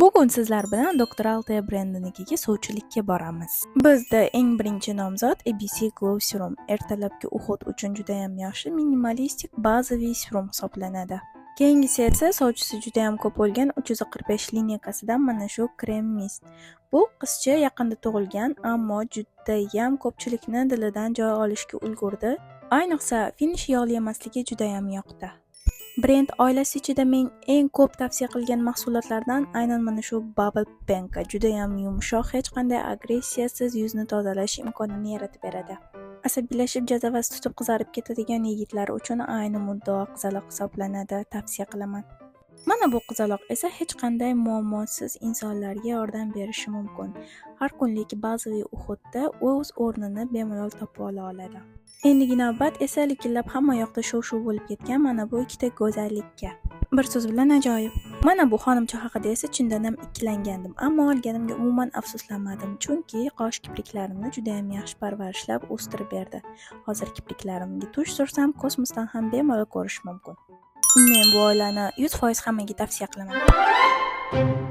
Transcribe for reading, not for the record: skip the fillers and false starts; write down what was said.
Bugun sizlar bilan Dr. Altea brendinikiga sovchilikka boramiz. Bizda eng birinchi nomzod ABC Glow Serum. Ertalabki uhud uchun juda ham yaxshi minimalistik bazaviy serum hisoblanadi. Keyingisi esa sovchisi juda ham ko'p bo'lgan 345 lineykasidan mana shu krem mist. Bu qizcha yaqinda tug'ilgan, ammo juda ham ko'pchilikni dilidan joy olishga ulgurdi. Ayniqsa finish yog'li emasligi juda ham yoqdi. Brend oilasi ichida men eng ko'p tavsiya qilgan mahsulotlardan aynan mana shu Bubble Penka juda ham yumshoq, hech qanday agressiyasiz yuzni tozalash imkonini yaratib beradi. Asabiylashib jazavasi tutib qizarib ketadigan yigitlar uchun ayni muddao qizaloq hisoblanadi, tavsiya qilaman. Mana bu qizaloq esa hech qanday muammosiz insonlarga yordam berishi mumkin. Har kunlik bazaviy uhudda o'z o'rnini bemalol topib ola oladi. Endigi navbat esa likillab hamma yoqda shuv-shuv bo'lib ketgan mana bu ikkita go'zallikka. Bir so'z bilan ajoyib. Mana bu xonimcha haqida esa chindan ham ikkilangandim, ammo olganimga umuman afsuslanmadim, chunki qosh kipriklarimni juda ham yaxshi parvarishlab o'stirib berdi. Hozir kipriklarimga tush sursam kosmosdan ham bemalol ko'rish mumkin. Men bu oilani 100% hammaga tavsiya qilaman.